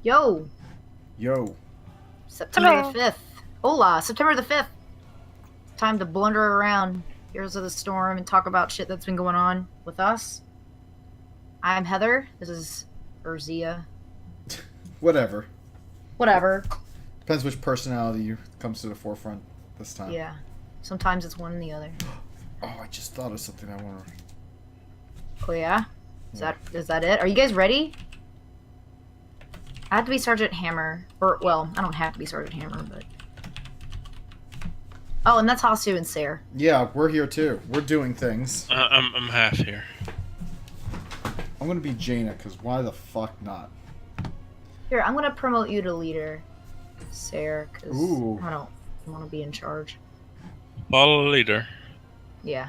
Yo! Yo. September the 5th. Hola! September the 5th! Time to blunder around Heroes of the Storm and talk about shit that's been going on with us. I'm Heather. This is Urzia. Whatever. Whatever. Depends which personality comes to the forefront this time. Yeah. Sometimes it's one and the other. Oh, I just thought of something I want to... Oh yeah? Is that it? Are you guys ready? I have to be Sergeant Hammer. Or, well, I don't have to be Sergeant Hammer, but... Oh, and that's Hasu and Sarah. Yeah, we're here too. We're doing things. I'm half here. I'm gonna be Jaina, because why the fuck not? Here, I'm gonna promote you to leader, Sarah, because Ooh. I don't want to be in charge. Follow leader. Yeah.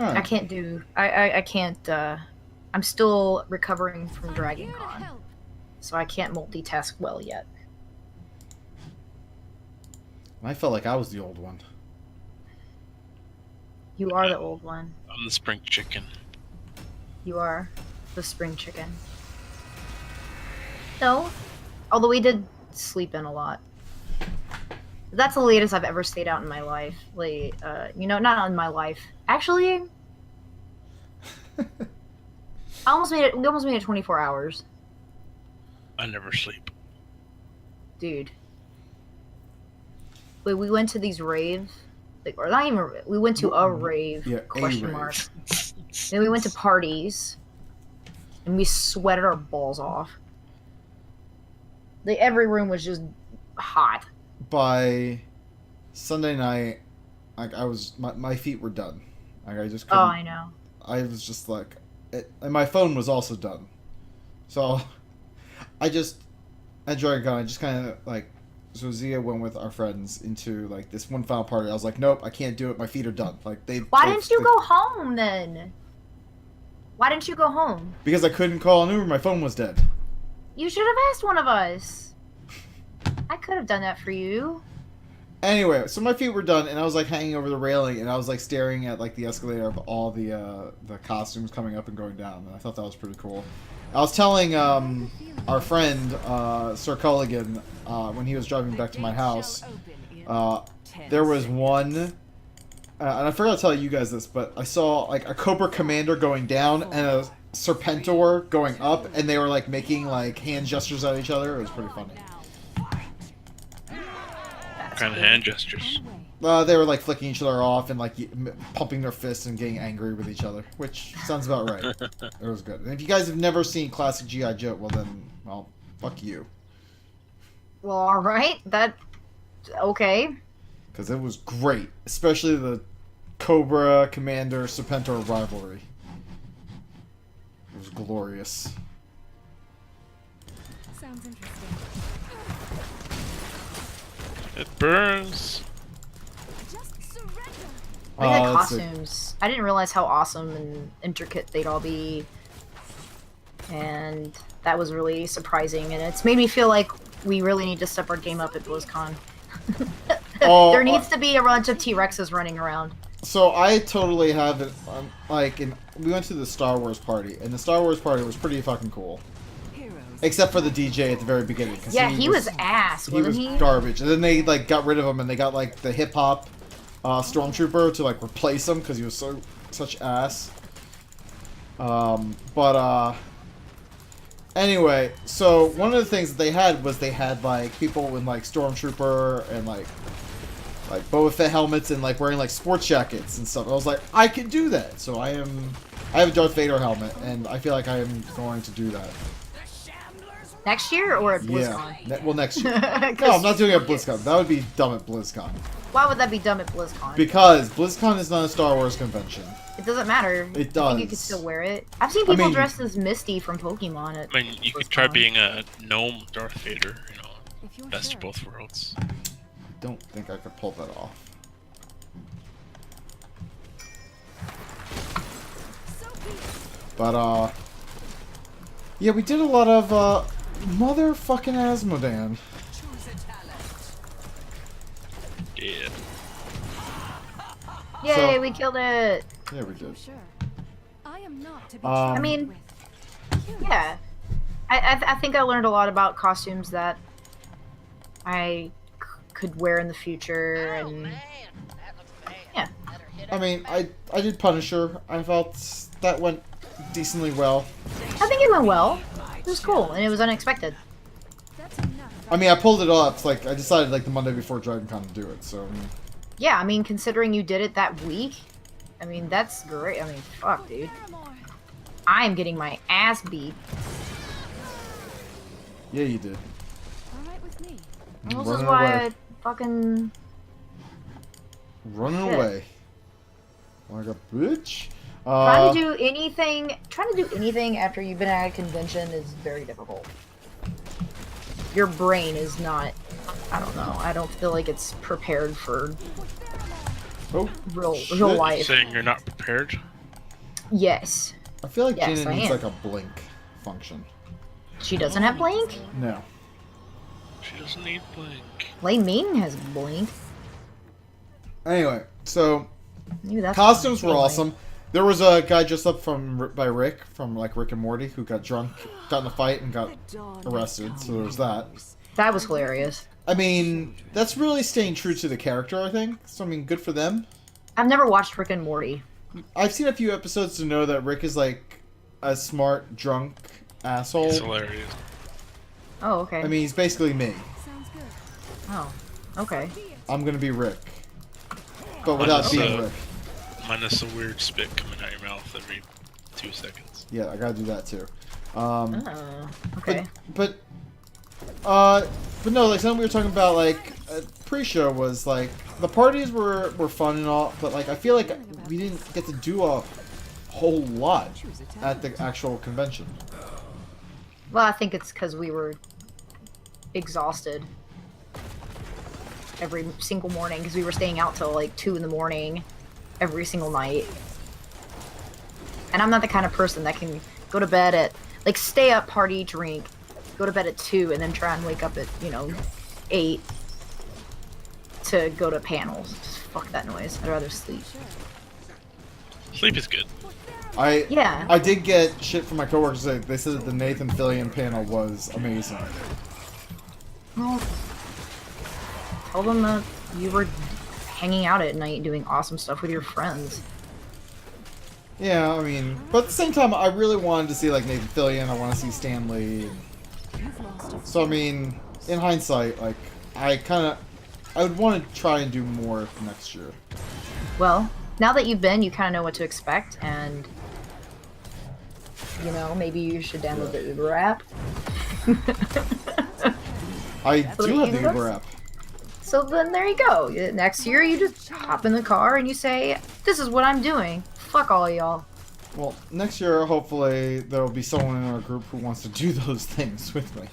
Alright. I can't do... I can't, I'm still recovering from DragonCon, so I can't multitask well yet. I felt like I was the old one. You are the old one. I'm the spring chicken. You are the spring chicken. No. Although we did sleep in a lot. That's the latest I've ever stayed out in my life. Like, you know, not in my life. Actually, we almost made it 24 hours. I never sleep. Dude. Wait, we went to these raves? Like, or not even, we went to a rave, Yeah, question a mark. rave. Then we went to parties. And we sweated our balls off. Like, every room was just hot. By Sunday night, like I was, my feet were done. Like I just Oh, couldn't. I know. I was just like, and my phone was also done. So, at DragonCon, I just kind of like, so Zia went with our friends into like this one final party. I was like, nope, I can't do it. My feet are done. Like Why didn't you go home then? Why didn't you go home? Because I couldn't call an Uber. My phone was dead. You should have asked one of us. I could have done that for you. Anyway, so my feet were done, and I was like hanging over the railing, and I was like staring at like the escalator of all the costumes coming up and going down, and I thought that was pretty cool. I was telling our friend Sir Culligan when he was driving back to my house, there was one, and I forgot to tell you guys this, but I saw like a Cobra Commander going down and a Serpentor going up, and they were like making like hand gestures at each other. It was pretty funny. What kind of hand gestures? They were like flicking each other off and like pumping their fists and getting angry with each other, which sounds about right. It was good. And if you guys have never seen classic G.I. Joe, well then, well, fuck you. Well, alright. Okay. Because it was great. Especially the Cobra Commander Serpentor rivalry. It was glorious. Sounds interesting. It burns. I like the let's see. costumes. I didn't realize how awesome and intricate they'd all be. And that was really surprising. And it's made me feel like we really need to step our game up at BlizzCon. Oh, there needs to be a bunch of T-Rexes running around. So I totally have it, we went to the Star Wars party, and the Star Wars party was pretty fucking cool. Except for the DJ at the very beginning. Cause Yeah, he was ass, wasn't he? Garbage. And then they like got rid of him, and they got like the hip hop stormtrooper to like replace him because he was such ass. Anyway, so one of the things that they had was they had like people in like stormtrooper and like Boba Fett helmets and like wearing like sports jackets and stuff. I was like, I can do that. So I have a Darth Vader helmet, and I feel like I am going to do that. Next year or at BlizzCon? Yeah. Well, next year. No, I'm not doing it at BlizzCon. That would be dumb at BlizzCon. Why would that be dumb at BlizzCon? Because BlizzCon is not a Star Wars convention. It doesn't matter. It does. I think you could still wear it. I've seen people mean- dressed as Misty from Pokemon at I mean, you could BlizzCon. try being a gnome Darth Vader, you know. If you're Best of sure. both worlds. I don't think I could pull that off. But, yeah, we did a lot of, motherfucking Asmodan. Yeah. Yay, So- we killed it! Yeah, we If you're did. sure. I am not to be I trifled mean, with. Yeah. I think I learned a lot about costumes that I could wear in the future, and yeah. I mean, I did Punisher. I felt that went decently well. I think it went well. It was cool, and it was unexpected. I mean, I pulled it off. Like, I decided like the Monday before DragonCon to do it. So, I mean, Yeah, I mean, considering you did it that week, I mean, that's great. I mean, fuck, dude. I'm getting my ass beat. yeah, you did. This is Running why away. I fucking... Running Shit. away. Like a bitch. Trying to do anything after you've been at a convention is very difficult. Your brain is not, I don't know, I don't feel like it's prepared for Oh, real shit. life. Saying you're not prepared? Yes. I feel like Yes, Jaina I needs am. like a blink function. She doesn't have blink? No. She doesn't need blink. Lei Ming has blink. Anyway, so Maybe that's costumes were anyway. awesome. There was a guy dressed up by Rick from like Rick and Morty who got drunk, got in a fight, and got arrested. So there was that. That was hilarious. I mean, that's really staying true to the character, I think. So I mean, good for them. I've never watched Rick and Morty. I've seen a few episodes to know that Rick is like a smart drunk asshole. It's hilarious. Oh, okay. I mean, he's basically me. Oh, okay. I'm gonna be Rick, but without Minus, being Rick. Minus a weird spit coming out your mouth every 2 seconds. Yeah, I gotta do that too. Oh, okay. But no, like something we were talking about, like pre-show was like the parties were fun and all, but like I feel like we didn't get to do a whole lot at the actual convention. Well, I think it's because we were exhausted every single morning because we were staying out till like 2 in the morning every single night. And I'm not the kind of person that can go to bed at, like, stay up, party, drink, go to bed at 2, and then try and wake up at, 8 to go to panels. Just fuck that noise. I'd rather sleep. Sleep is good. Yeah. I did get shit from my coworkers. They said that the Nathan Fillion panel was amazing. Well, tell them that you were hanging out at night doing awesome stuff with your friends. Yeah, I mean, but at the same time, I really wanted to see like Nathan Fillion. I want to see Stan Lee. So I mean, in hindsight, like I would want to try and do more next year. Well, now that you've been, you kind of know what to expect, and maybe you should download the Uber app. I So do have the you Uber app. So then there you go. Next year, you just hop in the car and you say, "This is what I'm doing. Fuck all y'all." Well, next year, hopefully, there will be someone in our group who wants to do those things with me.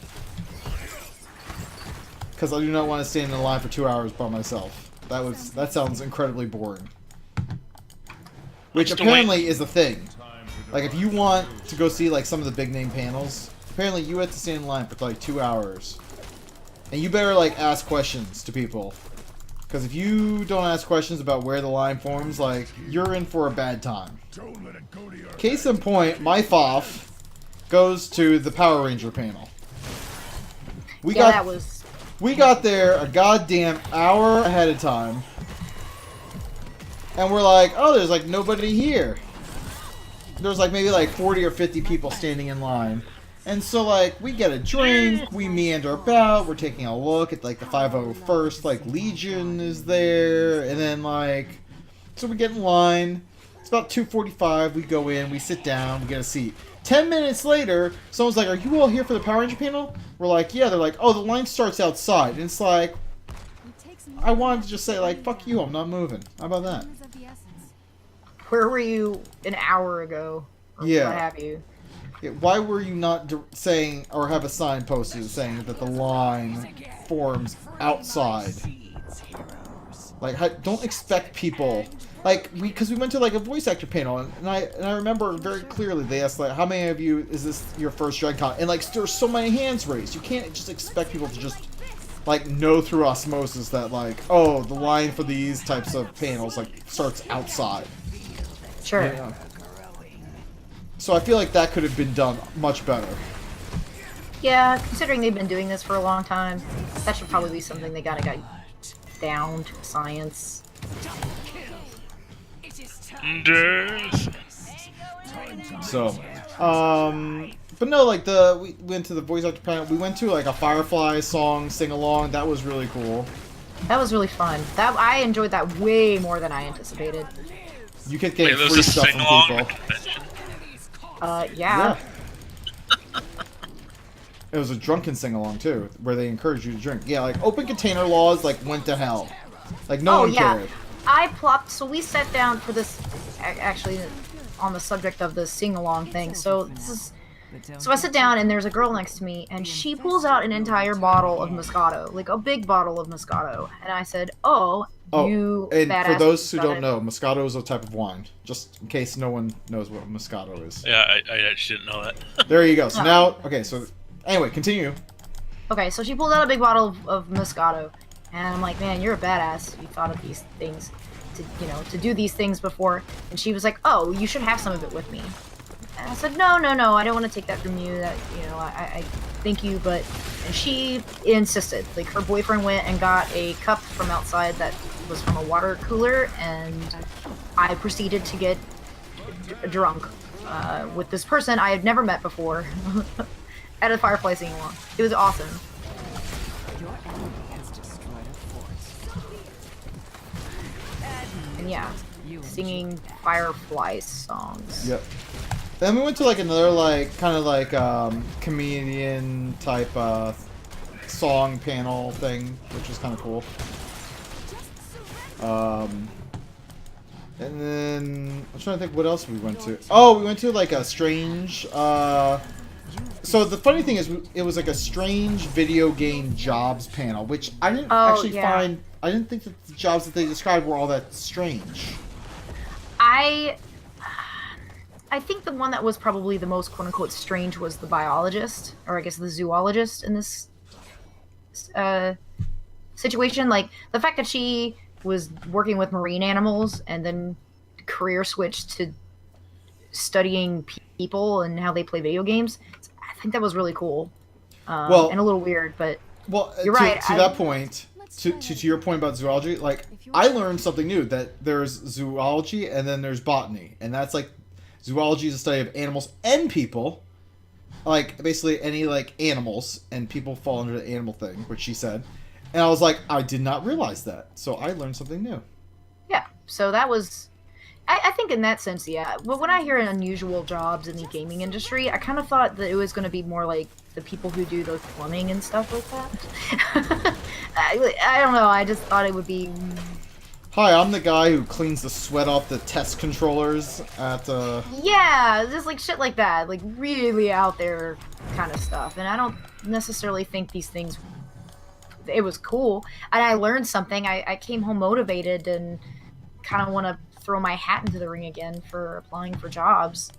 Because I do not want to stand in line for 2 hours by myself. That sounds incredibly boring. Which Still apparently is a thing. Like, if you want to go see, like, some of the big name panels, apparently you have to stand in line for, like, 2 hours. And you better, like, ask questions to people. Because if you don't ask questions about where the line forms, like, you're in for a bad time. Case in point, my FOF goes to the Power Ranger panel. We got there a goddamn hour ahead of time. And we're like, oh, there's like nobody here. There's like maybe like 40 or 50 people standing in line. And so like we get a drink, we meander about, we're taking a look at like the 501st like Legion is there, and then like so we get in line. It's about 2:45, we go in, we sit down, we get a seat. 10 minutes later, someone's like, "Are you all here for the Power Ranger panel?" We're like, "Yeah." They're like, "Oh, the line starts outside." And it's like, I wanted to just say like, "Fuck you, I'm not moving." How about that? Where were you an hour ago? Or Yeah. What have you? Yeah, why were you not saying or have a sign posted saying that the line forms outside? Like, don't expect people. Like, because we went to like a voice actor panel, and I remember very clearly they asked like, how many of you is this your first DragonCon? And like, there's so many hands raised. You can't just expect people to just like know through osmosis that like, oh, the line for these types of panels like starts outside. Sure. Yeah. So I feel like that could have been done much better. Yeah, considering they've been doing this for a long time, that should probably be something they gotta get down to science. Yes. So, but no, like we went to the voice actor panel. We went to like a Firefly song sing along. That was really cool. That was really fun. I enjoyed that way more than I anticipated. You kept getting Wait, free there's a stuff sing from along people. convention. Yeah. It was a drunken sing along too, where they encouraged you to drink. Yeah, like open container laws like went to hell. Like no one cared. I plopped. So we sat down for this. Actually, on the subject of the sing along thing. So this is. So I sit down and there's a girl next to me and she pulls out an entire bottle of Moscato, like a big bottle of Moscato, and I said, "Oh, you and badass." for those who don't know, Moscato is a type of wine. Just in case no one knows what Moscato is. Yeah, I actually didn't know that. There you go. So now, okay. So anyway, continue. Okay, so she pulled out a big bottle of Moscato, and I'm like, "Man, you're a badass. You thought of these things, to do these things before." And she was like, "Oh, you should have some of it with me." And I said, no, I don't want to take that from you. That I thank you, but and she insisted. Like her boyfriend went and got a cup from outside that was from a water cooler, and I proceeded to get drunk with this person I had never met before at a Firefly sing along. It was awesome. And yeah, singing Firefly songs. Yep. Then we went to like another like kind of like comedian type song panel thing, which was kind of cool. And then I'm trying to think what else we went to. Oh, we went to like a strange. So the funny thing is, it was like a strange video game jobs panel, which I didn't find. I didn't think that the jobs that they described were all that strange. I think the one that was probably the most quote-unquote strange was the biologist, or I guess the zoologist in this situation. Like, the fact that she was working with marine animals and then career switched to studying people and how they play video games, I think that was really cool. And a little weird, but you're right. To that point, to your point about zoology, like, I learned something new, that there's zoology and then there's botany, and that's like zoology is a study of animals and people, like basically any like animals, and people fall under the animal thing, which she said. And I was like, I did not realize that, so I learned something new. Yeah, so that was, I think in that sense, yeah. But when I hear unusual jobs in the gaming industry, I kind of thought that it was going to be more like the people who do the plumbing and stuff like that. I don't know, I just thought it would be... Hi, I'm the guy who cleans the sweat off the test controllers at, Yeah, just like shit like that. Like really out there kind of stuff. And I don't necessarily think these things... It was cool. And I learned something. I came home motivated and kind of want to throw my hat into the ring again for applying for jobs.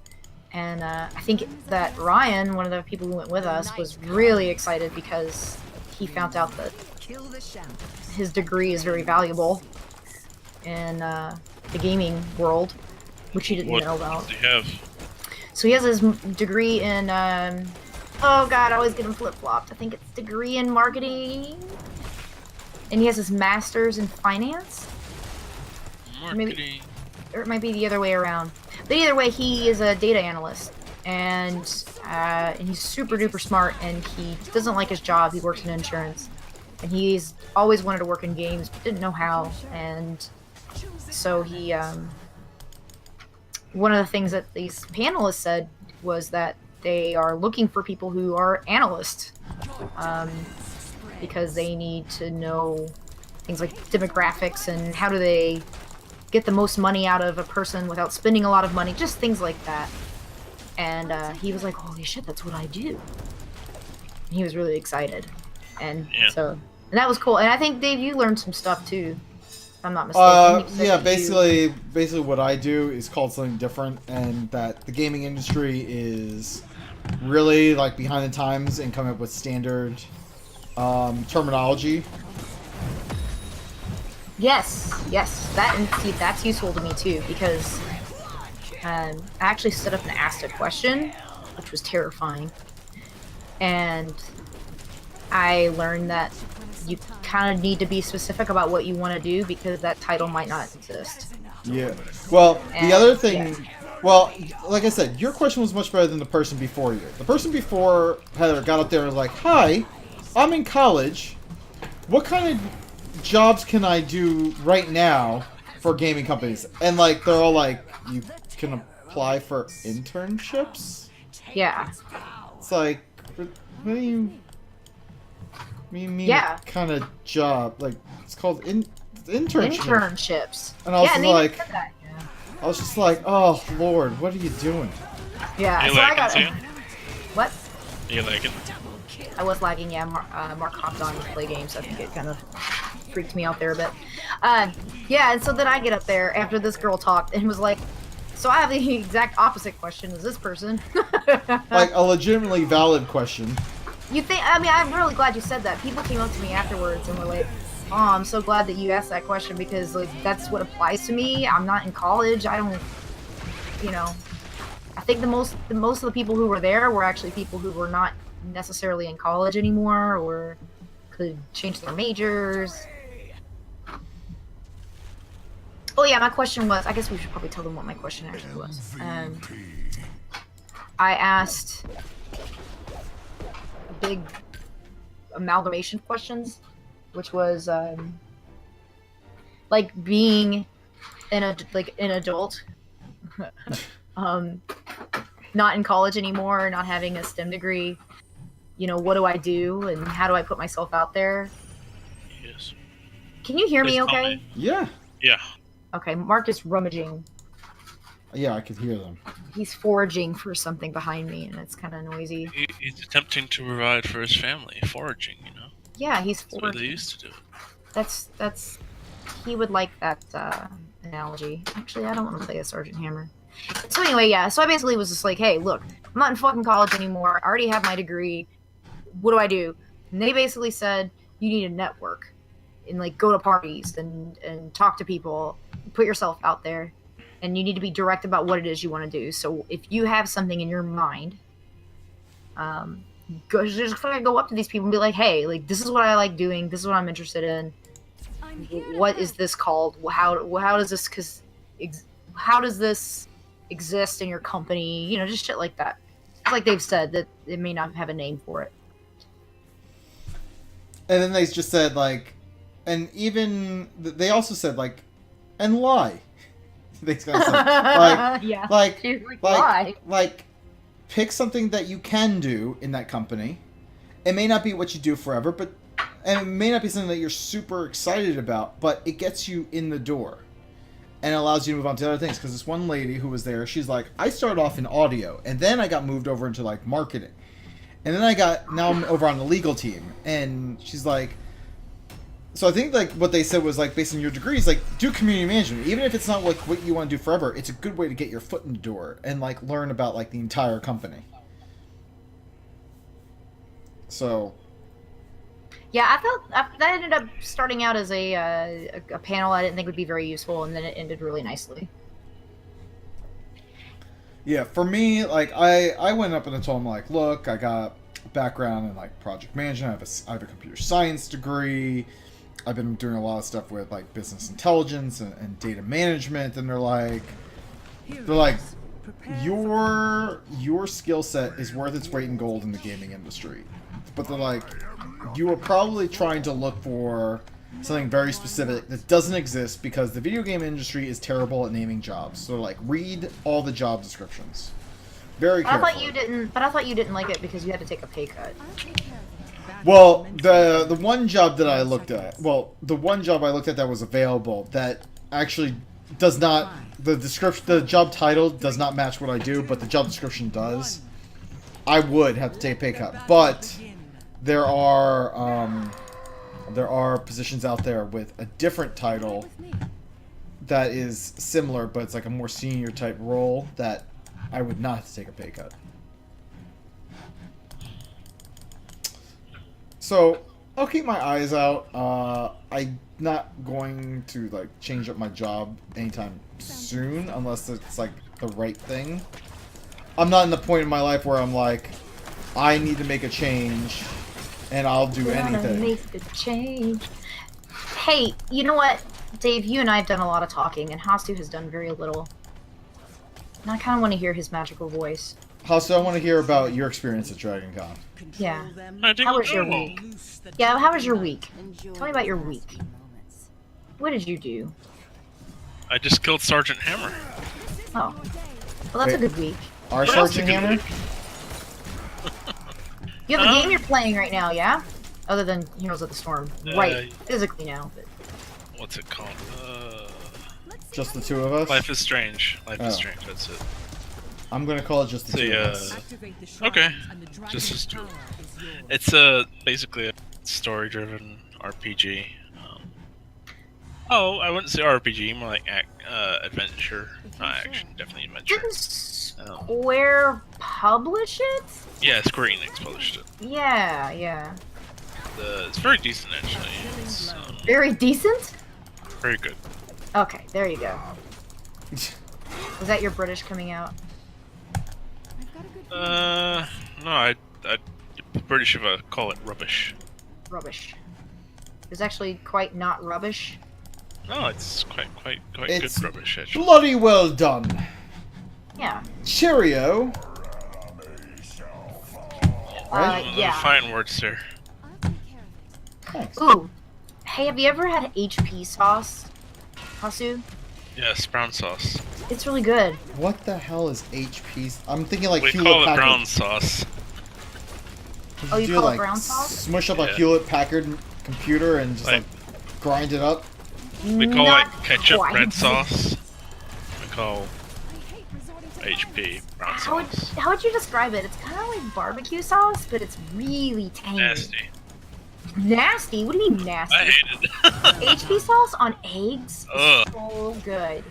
And I think that Ryan, one of the people who went with us, was really excited because he found out that his degree is very valuable in the gaming world, which he didn't know about. What does he have? So he has his degree in, oh god, I always get him flip-flopped. I think it's degree in marketing. And he has his master's in finance. Marketing. Or it might be the other way around. But either way, he is a data analyst. And he's super duper smart, and he doesn't like his job. He works in insurance. And he's always wanted to work in games, but didn't know how. And so he, one of the things that these panelists said was that they are looking for people who are analysts, because they need to know things like demographics and how do they get the most money out of a person without spending a lot of money, just things like that. And he was like, holy shit, that's what I do. And he was really excited. And so, and that was cool. And I think, Dave, you learned some stuff too, if I'm not mistaken. Yeah, basically what I do is called something different, and that the gaming industry is really like behind the times and coming up with standard terminology. Yes, that's useful to me too, because I actually stood up and asked a question, which was terrifying. and I learned that you kind of need to be specific about what you want to do because that title might not exist. Yeah. Well, And, the other thing, yeah. well, like I said, your question was much better than the person before you. The person before Heather got up there and was like, "Hi, I'm in college. What kind of jobs can I do right now for gaming companies?" And like, they're all like, "You can apply for internships." Yeah. It's like, what do you mean? Yeah. Kind of job? Like, it's called internship. Internships. And I was yeah, and they like, even said that. Yeah. I was just like, oh Lord, what are you doing? Yeah, You so I lagging, got too? what? You lagging? I was lagging. Yeah, Mark hopped on to play games. I think it kind of freaked me out there a bit. Yeah, and so then I get up there after this girl talked and was like, "So I have the exact opposite question as this person." Like a legitimately valid question. You think? I mean, I'm really glad you said that. People came up to me afterwards and were like, "Oh, I'm so glad that you asked that question because like that's what applies to me. I'm not in college. I don't, you know." I think the most of the people who were there were actually people who were not necessarily in college anymore or could change their majors. Oh yeah, my question was. I guess we should probably tell them what my question actually was. I asked big amalgamation questions, which was like being an adult, not in college anymore, not having a STEM degree. You know, what do I do, and how do I put myself out there? Yes. Can you hear me? Please tell Okay. me. Yeah. Yeah. Okay. Mark is rummaging. Yeah, I could hear them. He's foraging for something behind me, and it's kind of noisy. He's attempting to provide for his family, foraging, you know? Yeah, he's That's the way foraging. they used to do it. That's he would like that analogy. Actually, I don't want to play a Sergeant Hammer. So anyway, yeah. So I basically was just like, hey, look, I'm not in fucking college anymore. I already have my degree. What do I do? And they basically said you need a network and like go to parties and talk to people, put yourself out there, and you need to be direct about what it is you want to do. So if you have something in your mind, just fucking go up to these people and be like, hey, like this is what I like doing. This is what I'm interested in. What is this called? How does this how does this exist in your company? You know, just shit like that. It's like they've said that it may not have a name for it. And then they just said like, and even they also said like, and lie. They kind of said, like, yeah. like, She's like, why? like, pick something that you can do in that company. It may not be what you do forever, but and it may not be something that you're super excited about, but it gets you in the door and allows you to move on to other things. Because this one lady who was there, she's like, I started off in audio, and then I got moved over into like marketing, and then now I'm over on the legal team, and she's like, so I think like what they said was like based on your degrees, like do community management, even if it's not like what you want to do forever. It's a good way to get your foot in the door and like learn about like the entire company. So. Yeah, I felt that ended up starting out as a panel I didn't think would be very useful, and then it ended really nicely. Yeah, for me, like I went up and I told him like, look, I got a background in like project management. I have a computer science degree. I've been doing a lot of stuff with like business intelligence and data management, and they're like, your skill set is worth its weight in gold in the gaming industry, but they're like, you are probably trying to look for something very specific that doesn't exist because the video game industry is terrible at naming jobs. So like, read all the job descriptions. Very carefully. I thought you didn't like it because you had to take a pay cut. Well, the one job that I looked at, that was available that actually does not, the job title does not match what I do, but the job description does. I would have to take a pay cut, but there are positions out there with a different title that is similar, but it's like a more senior type role that I would not have to take a pay cut. So I'll keep my eyes out. I'm not going to like change up my job anytime soon unless it's like the right thing. I'm not in the point in my life where I'm like, I need to make a change, and I'll do anything. Make the change. Hey, you know what, Dave? You and I have done a lot of talking, and Hasu has done very little. And I kind of want to hear his magical voice. Hasu, I want to hear about your experience at DragonCon. Yeah. I didn't How was your know. week? Yeah, how was your week? Tell me about your week. What did you do? I just killed Sergeant Hammer. Oh. Well, that's a Wait. good week. Our What else Sergeant did you Hammer? do? You have a game you're playing right now, yeah? Other than Heroes of the Storm. Right. Uh, Physically now. But... What's it called? Just the two of us? Life is Strange. Life Oh. is Strange, that's it. I'm gonna call it just the two of us. Okay. Just two. It's basically a story-driven RPG. Oh, I wouldn't say RPG, more like adventure. Not action, definitely adventure. Didn't Square publish it? Yeah, Square Enix published it. Yeah, yeah. It's very decent, actually. It's Very decent? very good. Okay, there you go. Was that your British coming out? No, I'd British if I call it rubbish. Rubbish. It's actually quite not rubbish. No, it's quite It's good rubbish, actually. bloody well done. Yeah. Cheerio. Right? Those Yeah. are fine words there. Thanks. Ooh. Hey, have you ever had HP sauce? Hasu? Yes, brown sauce. It's really good. What the hell is HP? I'm thinking like We Hewlett call it Packard. brown sauce. Could Oh, you do, call it like, brown sauce? Smush up a Yeah. Hewlett Packard computer and just like grind it up. We call Not it ketchup quite. red sauce. We call HP brown sauce. How would you describe it? It's kind of like barbecue sauce, but it's really tangy. Nasty. Nasty? What do you mean nasty? I hate it. HP sauce on eggs? Ugh. So good.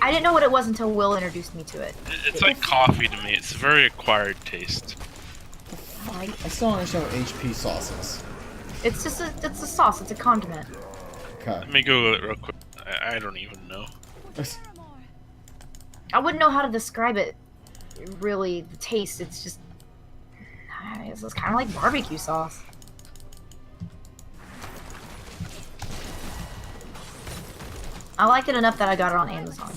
I didn't know what it was until Will introduced me to it. It's like coffee to me. It's a very acquired taste. I still don't understand what HP sauce is. It's just it's a sauce. It's a condiment. Okay. Let me Google it real quick. I don't even know. I wouldn't know how to describe it. Really, the taste. It's just it's kind of like barbecue sauce. I liked it enough that I got it on Amazon.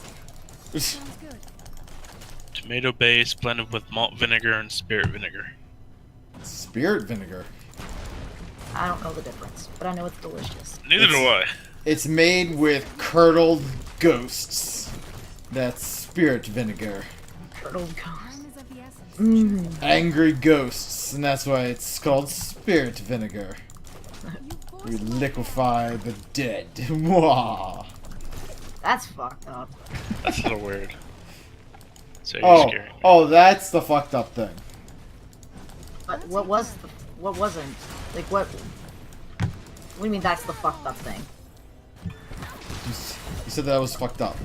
Tomato base blended with malt vinegar and spirit vinegar. Spirit vinegar. I don't know the difference, but I know it's delicious. Neither do I. It's made with curdled ghosts. That's spirit vinegar. Curdled ghost. Mmm. Angry ghosts, and that's why it's called spirit vinegar. We liquefy the dead. Mwah. That's fucked up. That's a little weird. So Oh, scary. oh, that's the fucked up thing. But what wasn't? Like what? What do you mean that's the fucked up thing? You said that was fucked up.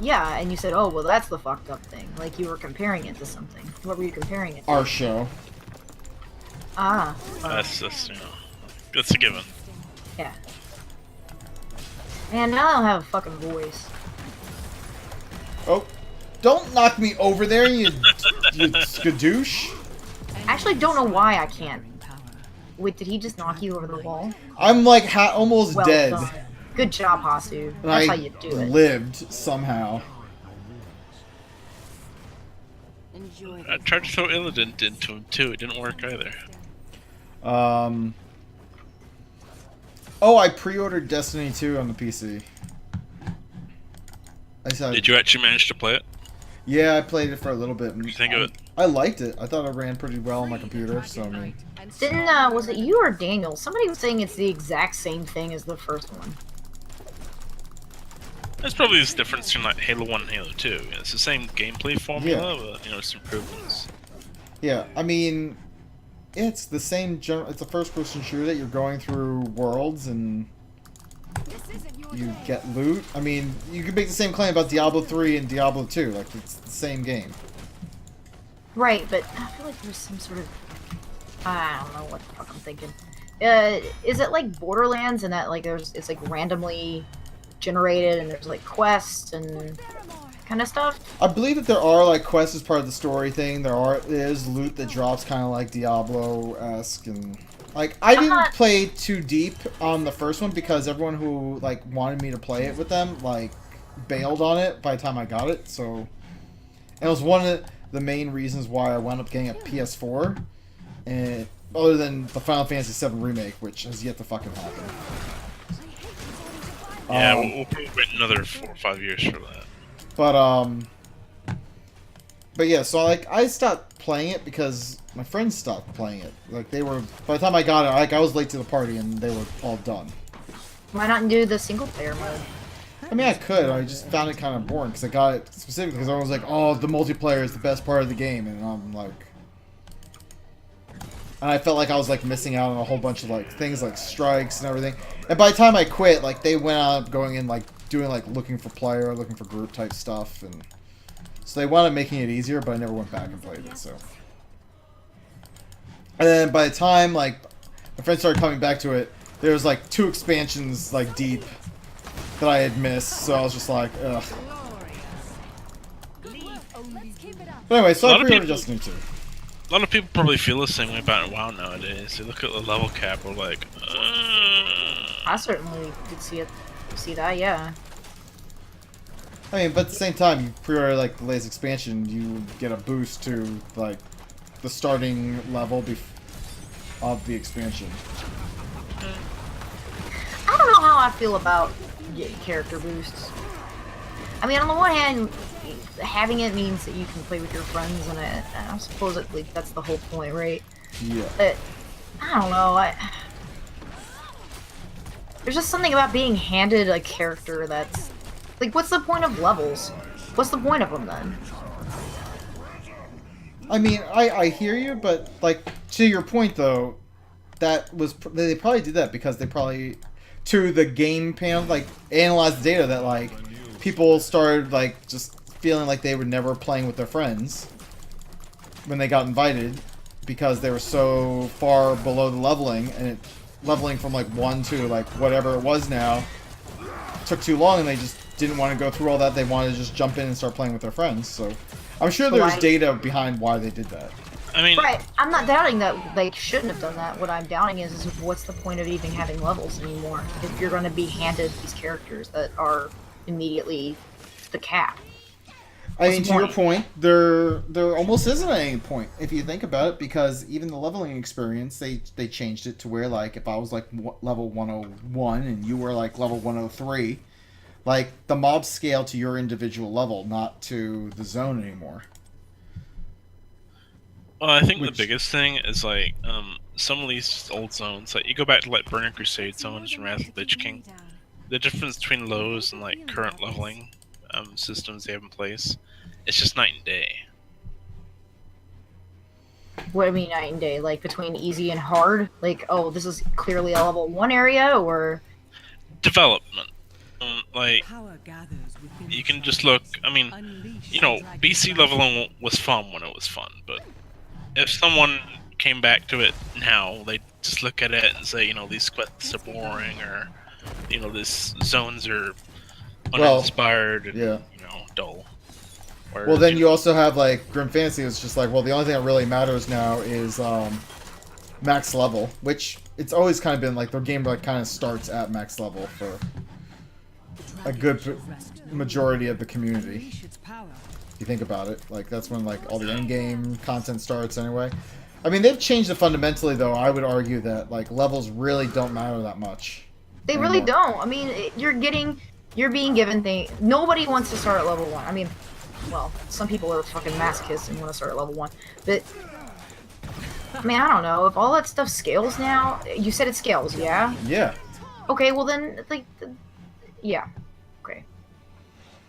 Yeah, and you said, oh, well, that's the fucked up thing. Like you were comparing it to something. What were you comparing it to? Our show. Ah. That's that's a given. Yeah. Man, now I don't have a fucking voice. Oh, don't knock me over there, you skadoosh. I actually don't know why I can't. Wait, did he just knock you over the wall? I'm like almost Well dead. done. Good job, Hasu. And That's how I you do it. lived somehow. I tried to throw Illidan into him too. It didn't work either. Oh, I pre-ordered Destiny 2 on the PC. Did you actually manage to play it? Yeah, I played it for a little bit. What do you think of it? I liked it. I thought it ran pretty well on my computer, so I mean... Didn't, was it you or Daniel? Somebody was saying it's the exact same thing as the first one. There's probably this difference between like Halo 1 and Halo 2. It's the same gameplay formula, but it's improvements. Yeah, I mean... It's the same it's a first-person shooter that you're going through worlds and... You get loot. I mean, you could make the same claim about Diablo 3 and Diablo 2. Like, it's the same game. Right, but I feel like there's some sort of... I don't know what the fuck I'm thinking. Is it like Borderlands in that, like, it's like randomly generated and there's like quests and kind of stuff. I believe that there are like quests as part of the story thing. There's loot that drops kind of like Diablo-esque, and like I didn't play too deep on the first one because everyone who like wanted me to play it with them like bailed on it by the time I got it. So and it was one of the main reasons why I wound up getting a PS4, and other than the Final Fantasy VII remake, which has yet to fucking happen. Yeah, we'll probably wait another 4 or 5 years for that. But yeah, so like I stopped playing it because my friends stopped playing it. Like they were, by the time I got it, like I was late to the party and they were all done. Why not do the single player mode? I mean, I could. I just found it kind of boring because I got it specifically because I was like, oh, the multiplayer is the best part of the game, and I'm like, and I felt like I was like missing out on a whole bunch of like things like strikes and everything. And by the time I quit, like they went out going in like doing like looking for player, looking for group type stuff, and so they wound up making it easier. But I never went back and played it. So, and then by the time like my friends started coming back to it, there was like 2 expansions like deep that I had missed. So I was just like, ugh. But anyway, so I pre-ordered Destiny 2. A lot of people probably feel the same way about WoW nowadays. They look at the level cap, we're like, I certainly did see that, yeah. I mean, but at the same time, you pre-order like the latest expansion, you get a boost to like the starting level of the expansion. I don't know how I feel about character boosts. I mean, on the one hand, having it means that you can play with your friends, and I suppose like that's the whole point, right? Yeah. But I don't know. There's just something about being handed a character that's like, what's the point of levels? What's the point of them then? I mean, I hear you, but like to your point though, they probably did that because they probably to the game panel like analyzed the data that like people started like just feeling like they were never playing with their friends when they got invited because they were so far below the leveling, and leveling from like 1 to like whatever it was now took too long, and they just didn't want to go through all that. They wanted to just jump in and start playing with their friends. So I'm sure there's data behind why they did that. I mean, right. I'm not doubting that they shouldn't have done that. What I'm doubting is what's the point of even having levels anymore if you're going to be handed these characters that are immediately the cap. I mean, to your point, there almost isn't any point if you think about it, because even the leveling experience, they changed it to where like if I was like level 101 and you were like level 103, like the mobs scale to your individual level, not to the zone anymore. Well, I think the biggest thing is like some of these old zones. Like you go back to like Burning Crusade zones and Wrath of the Lich King. The difference between lows and like current leveling systems they have in place, it's just night and day. What do you mean night and day? Like between easy and hard? Like, oh, this is clearly a level 1 area, or development. Like you can just look. I mean, you know, BC leveling was fun when it was fun, but if someone came back to it now, they just look at it and say, you know, these quests are boring, or you know, these zones are uninspired and you know, dull. Whereas, well, then you also have like Grim Fantasy is just like, well, the only thing that really matters now is max level, which it's always kind of been like the game like kind of starts at max level for a good majority of the community. If you think about it, like that's when like all the end game content starts anyway. I mean, they've changed it fundamentally, though. I would argue that like levels really don't matter that much. They really don't. I mean, you're being given things. Nobody wants to start at level 1. I mean, well, some people are fucking masochists and want to start at level 1. But, I mean, I don't know. If all that stuff scales now, you said it scales, yeah? Yeah. Okay, well then, like, yeah. Okay.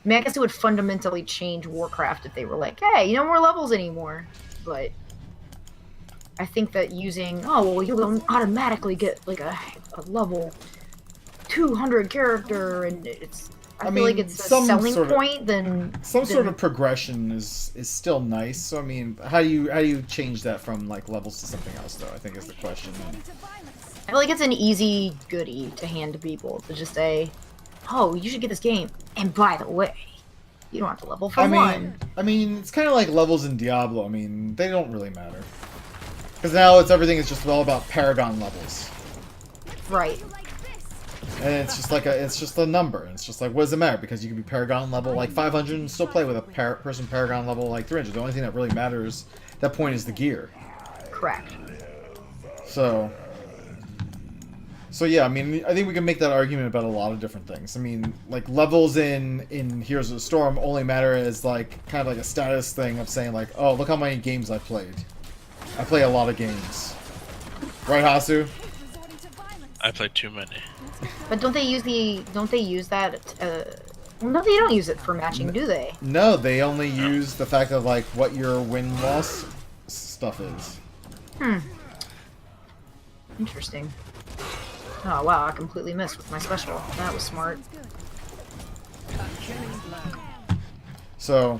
I mean, I guess it would fundamentally change Warcraft if they were like, hey, no more levels anymore. But I think that using, oh, well, you'll automatically get, like, a level 200 character, and I feel like it's a selling point than some sort of progression is still nice. So I mean, how do you change that from like levels to something else, though? I think is the question. I feel like it's an easy goodie to hand to people to just say, oh, you should get this game, and by the way, You don't have to level for one. I mean, it's kind of like levels in Diablo. I mean, they don't really matter. Because now everything is just all about Paragon levels. Right. And it's just a number. It's just like, what does it matter? Because you can be Paragon level like 500 and still play with a person Paragon level like 300. The only thing that really matters at that point is the gear. Correct. So yeah, I mean, I think we can make that argument about a lot of different things. I mean, like, levels in Heroes of the Storm only matter as, like, kind of like a status thing of saying, like, oh, look how many games I played. I play a lot of games. Right, Hasu? I played too many. But don't they use that, no, they don't use it for matching, do they? No, they only use the fact of, like, what your win-loss stuff is. Interesting. Oh wow, I completely missed with my special. That was smart. So,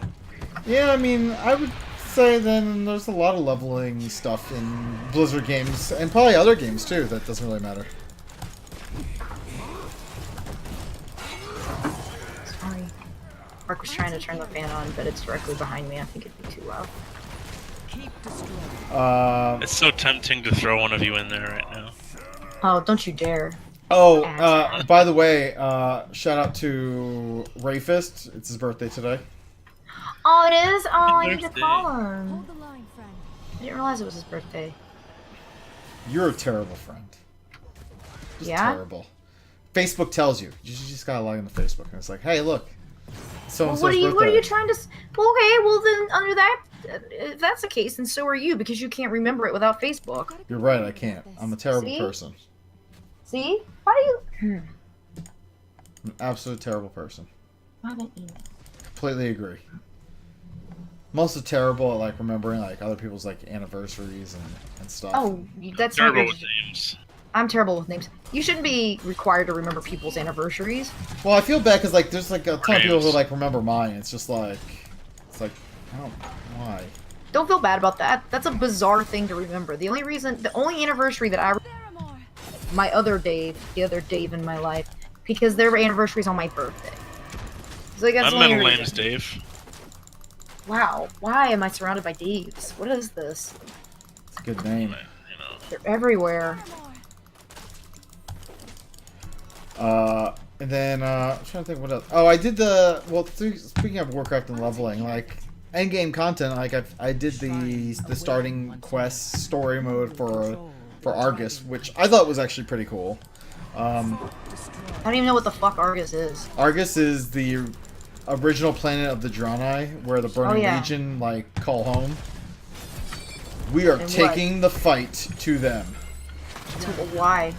yeah, I mean, I would say then there's a lot of leveling stuff in Blizzard games, and probably other games too, that doesn't really matter. Sorry. Mark was trying to turn the fan on, but it's directly behind me. I think it'd be too loud. It's so tempting to throw one of you in there right now. Oh, don't you dare. Oh, by the way, shout out to Rayfist. It's his birthday today. Oh, it is? Oh, I need to Birthday. call him. I didn't realize it was his birthday. You're a terrible friend. Just Yeah? terrible. Facebook tells you. You just gotta log into Facebook, and it's like, hey, look. So Well, and what so's are birthday. you trying to... Well, okay, well then, under that... If that's the case, then so are you, because you can't remember it without Facebook. You're right, I can't. I'm a terrible See? person. See? Why do you... I'm an absolute terrible person. I haven't emailed. Completely agree. I'm also terrible at, like, remembering, like, other people's, like, anniversaries and stuff. Oh, that's not Terrible your... with names. I'm terrible with names. You shouldn't be required to remember people's anniversaries. Well, I feel bad because, like, there's, like, a ton of people who, Names. like, remember mine. It's just, like... It's like, I don't... Why? Don't feel bad about that. That's a bizarre thing to remember. The only anniversary that I... My other Dave, the other Dave in my life, because their anniversary's on my birthday. So like, that's My the only middle reason. name's Dave. Wow, why am I surrounded by Daves? What is this? It's a good name. You know. They're everywhere. And then, I'm trying to think what else. Oh, I did the... Well, speaking of Warcraft and leveling, like, endgame content, like, I did the starting quest story mode for Argus, which I thought was actually pretty cool. I don't even know what the fuck Argus is. Argus is the original planet of the Draenei, where the Burning yeah. Legion, like, call home. We are And taking the fight to them. Why?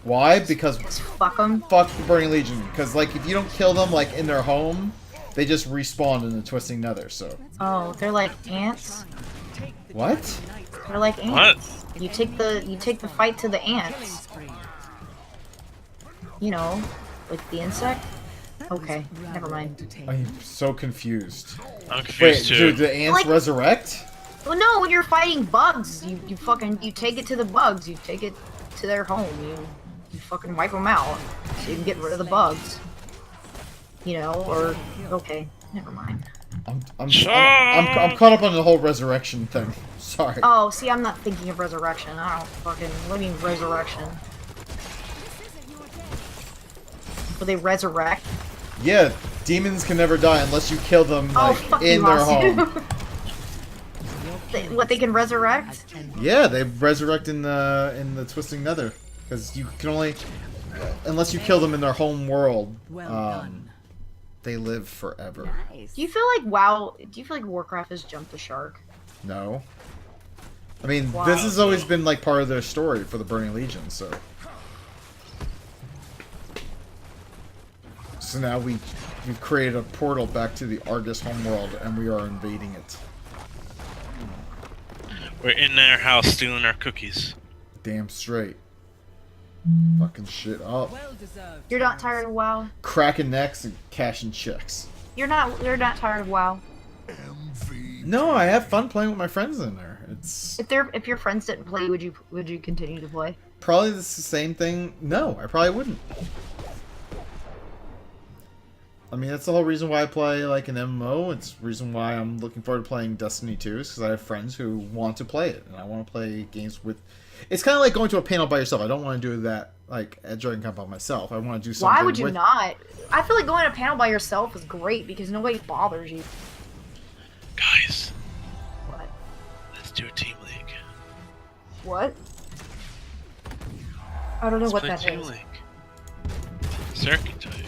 Why? Because Just fuck them? fuck the Burning Legion. Because, like, if you don't kill them, like, in their home, they just respawn in the Twisting Nether, so... Oh, they're like ants? What? They're like ants. You take the fight to the ants. You know, like the insect? Okay, never mind. I'm so confused. I'm Wait, confused too. dude, the ants Like- resurrect? Well, no, when you're fighting bugs, you take it to the bugs. You take it to their home. You fucking wipe them out so you can get rid of the bugs. You know, or okay, never mind. I'm caught up on the whole resurrection thing. Sorry. Oh, see, I'm not thinking of resurrection. I don't fucking... What do you mean resurrection? Will they resurrect? Yeah, demons can never die unless you kill them, Oh, like, fuck in you, their Hasu. home. What, they can resurrect? Yeah, they resurrect in the Twisting Nether. Because you can only... Unless you kill them in their home world, they live forever. Do you feel like WoW... Do you feel like Warcraft has jumped the shark? No. I mean, Wow. this has always been, like, part of their story for the Burning Legion, so... So now we've created a portal back to the Argus homeworld, and we are invading it. We're in their house stealing our cookies. Damn straight. Fucking shit up. You're not tired of WoW? Cracking necks and cashing checks. You're not tired of WoW? No, I have fun playing with my friends in there. It's If your friends didn't play, would you continue to play? probably the same thing. No, I probably wouldn't. I mean, that's the whole reason why I play like an MMO. It's the reason why I'm looking forward to playing Destiny 2 is because I have friends who want to play it, and I want to play games with. It's kind of like going to a panel by yourself. I don't want to do that like at DragonCon by myself. I want to do something. Why would you not? I feel like going to a panel by yourself is great because nobody bothers you. Guys, What? let's do a team league. What? I don't know Let's what play that team is. league. Sarah can tell you.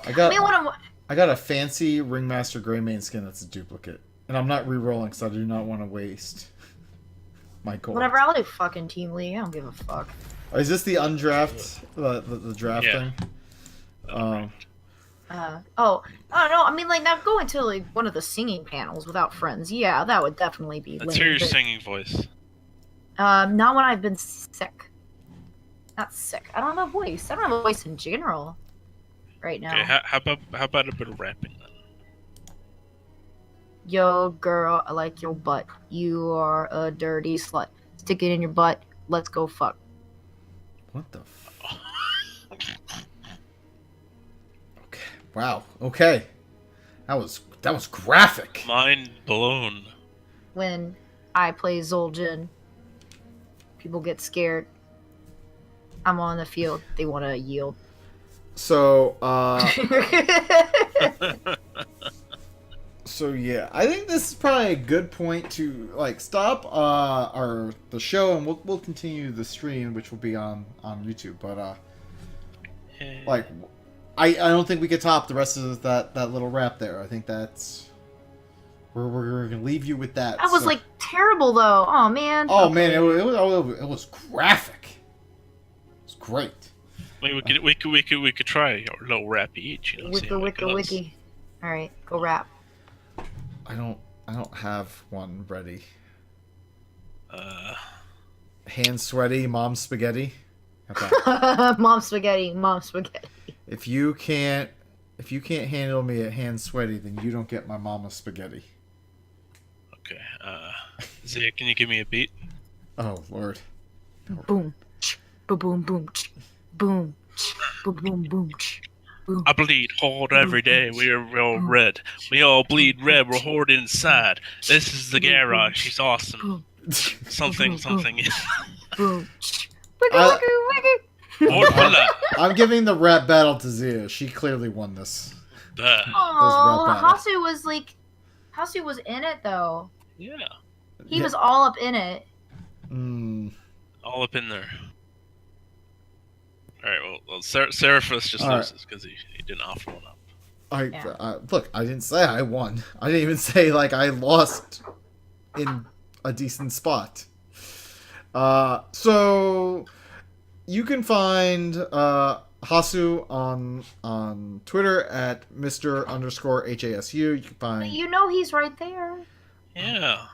I got. I mean, what I got a fancy Ringmaster Greymane skin that's a duplicate, and I'm not re-rolling because I do not want to waste my gold. whatever, I'll do fucking Team League. I don't give a fuck. Is this the undraft, the draft Yeah. thing? Oh, no, I mean, like, now going to, like, one of the singing panels without friends, yeah, that would definitely be Let's lame, hear your but, singing voice. not when I've been sick. Not sick. I don't have a voice. I don't have a voice in general right now. Okay, how about a bit of rapping then? Yo, girl, I like your butt. You are a dirty slut. Stick it in your butt. Let's go fuck. What the? Okay. Wow. Okay. That was graphic. Mind blown. When I play Zul'jin, people get scared. I'm on the field. They want to yield. So, so yeah, I think this is probably a good point to like stop the show, and we'll continue the stream, which will be on YouTube. But like, I don't think we could top the rest of that little rap there. I think that's we're gonna leave you with that. That was like terrible though. Oh man. Oh man, it was graphic. It was great. I mean, we could try our little rap each. You know, see how it goes. Wiki. All right, go rap. I don't have one ready. Hand sweaty, mom spaghetti. How about- Mom spaghetti. Mom spaghetti. If you can't handle me at hand sweaty, then you don't get my mama spaghetti. Okay. Zia, can you give me a beat? Oh Lord. Boom. Boom. Boom. Boom. Boom. Boom. Boom. Boom. Boom. I bleed hard every day. We are all red. We all bleed red. We're horde inside. This is the garage. She's awesome. Something. Boom. Wiki. More for that. I'm giving the rap battle to Zia. She clearly won this. Oh, rap battles. Hasu was in it though. Yeah. He was all up in it. All up in there. Alright, well Ceraphus just All loses because he didn't offer one up. Look, I didn't say I won. I didn't even say like I lost in a decent spot. So you can find Hasu on Twitter at Mr_HASU. You can find. You know he's right there. Yeah.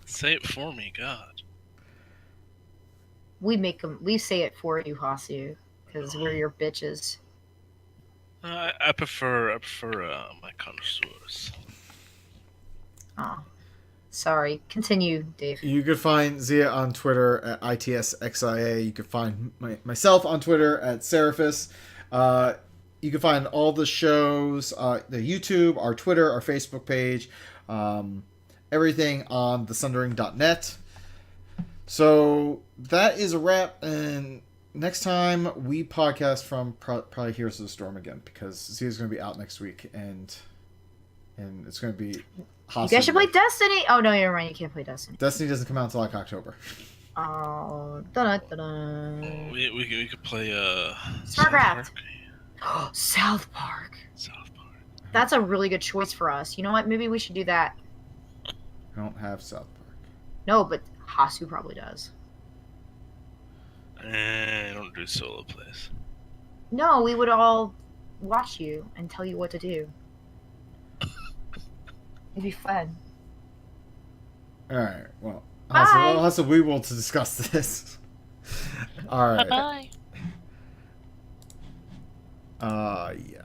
Say it for me, God. We say it for you, Hasu, because we're your bitches. I prefer my connoisseurs. Oh, sorry. Continue, Dave. You could find Zia on Twitter at ITSXIA. You could find myself on Twitter at Ceraphus. You can find all the shows, the YouTube, our Twitter, our Facebook page, everything on thesundering.net. So that is a wrap, and next time we podcast from probably Heroes of the Storm again, because Zia's going to be out next week, and it's going to be You guys should play Destiny. Oh no, you're right. You can't play Destiny. Destiny doesn't come out until like October. Oh, da-da-da-da. We could play StarCraft. South Park. South Park. That's a really good choice for us. You know what? Maybe we should do that. I don't have South Park. No, but Hasu probably does. I don't do solo plays. No, we would all watch you and tell you what to do. It'd be fun. All right. Well, Bye. also we will discuss this. All right. Bye. Yeah.